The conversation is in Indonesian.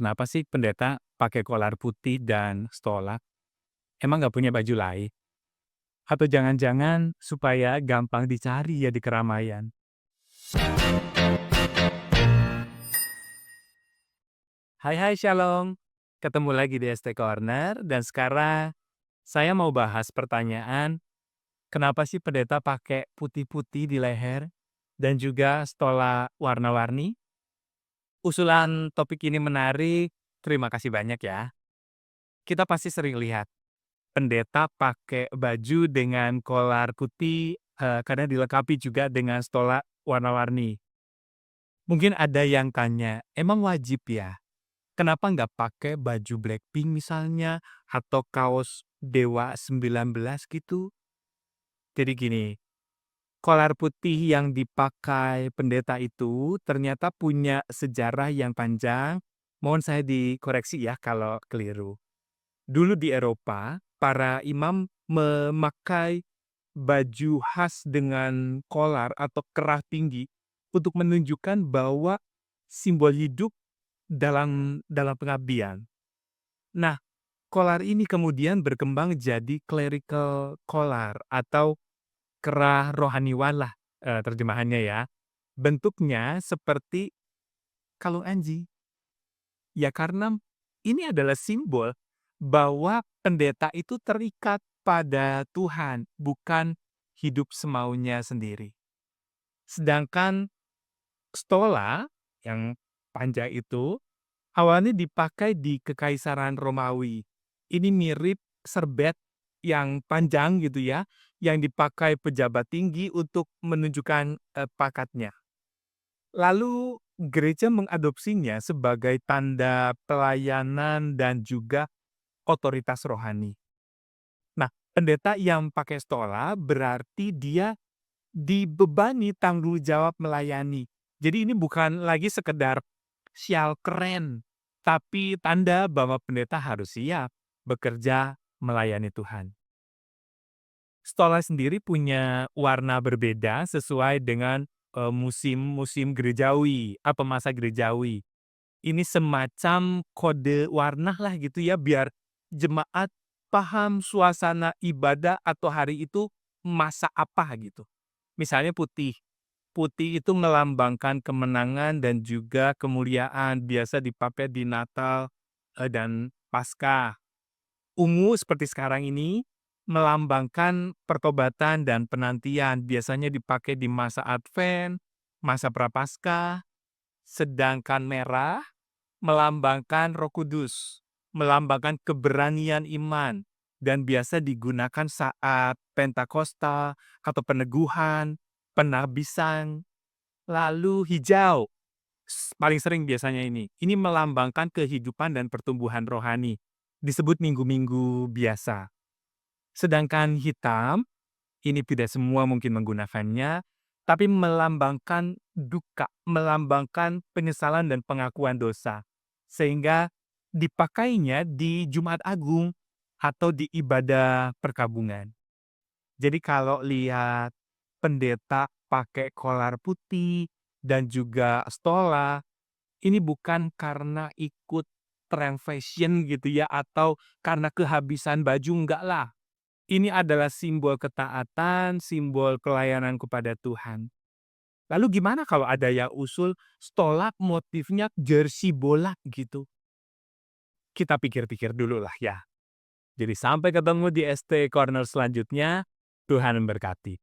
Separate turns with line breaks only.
Kenapa sih pendeta pakai kolar putih dan stola? Emang nggak punya baju lain? Atau jangan-jangan supaya gampang dicari ya di keramaian? Hai hai Shalom, ketemu lagi di ST Corner dan sekarang saya mau bahas pertanyaan, kenapa sih pendeta pakai putih-putih di leher dan juga stola warna-warni? Usulan topik ini menarik, terima kasih banyak ya. Kita pasti sering lihat pendeta pakai baju dengan kolar putih, kadang dilengkapi juga dengan stola warna-warni. Mungkin ada yang tanya, "Emang wajib ya? Kenapa nggak pakai baju Blackpink misalnya, atau kaos Dewa 19 gitu?" Jadi gini, kolar putih yang dipakai pendeta itu ternyata punya sejarah yang panjang. Mohon saya dikoreksi ya kalau keliru. Dulu di Eropa, para imam memakai baju khas dengan kolar atau kerah tinggi untuk menunjukkan bahwa simbol hidup dalam pengabdian. Nah, kolar ini kemudian berkembang jadi clerical collar atau kerah rohaniwan lah, terjemahannya ya. Bentuknya seperti kalung anjing. Ya karena ini adalah simbol bahwa pendeta itu terikat pada Tuhan, bukan hidup semaunya sendiri. Sedangkan stola yang panjang itu awalnya dipakai di Kekaisaran Romawi. Ini mirip serbet yang panjang gitu ya, yang dipakai pejabat tinggi untuk menunjukkan pakatnya. Lalu gereja mengadopsinya sebagai tanda pelayanan dan juga otoritas rohani. Nah, pendeta yang pakai stola berarti dia dibebani tanggung jawab melayani. Jadi ini bukan lagi sekedar sial keren, tapi tanda bahwa pendeta harus siap bekerja melayani Tuhan. Stola sendiri punya warna berbeda sesuai dengan musim-musim gerejawi, apa masa gerejawi. Ini semacam kode warna lah gitu ya, biar jemaat paham suasana ibadah atau hari itu masa apa gitu. Misalnya putih. Putih itu melambangkan kemenangan dan juga kemuliaan, biasa dipakai di Natal dan Paskah. Ungu seperti sekarang ini melambangkan pertobatan dan penantian, biasanya dipakai di masa Advent, masa Prapaskah. Sedangkan merah melambangkan Roh Kudus, melambangkan keberanian iman, dan biasa digunakan saat Pentakosta atau peneguhan, penabisan. Lalu hijau, paling sering biasanya ini. Ini melambangkan kehidupan dan pertumbuhan rohani, disebut minggu-minggu biasa. Sedangkan hitam, ini tidak semua mungkin menggunakannya, tapi melambangkan duka, melambangkan penyesalan dan pengakuan dosa. Sehingga dipakainya di Jumat Agung atau di ibadah perkabungan. Jadi kalau lihat pendeta pakai kolar putih dan juga stola, ini bukan karena ikut tren fashion gitu ya atau karena kehabisan baju, enggak lah. Ini adalah simbol ketaatan, simbol pelayanan kepada Tuhan. Lalu gimana kalau ada yang usul stola motifnya jersey bola gitu? Kita pikir-pikir dulu lah ya. Jadi sampai ketemu di ST Corner selanjutnya, Tuhan memberkati.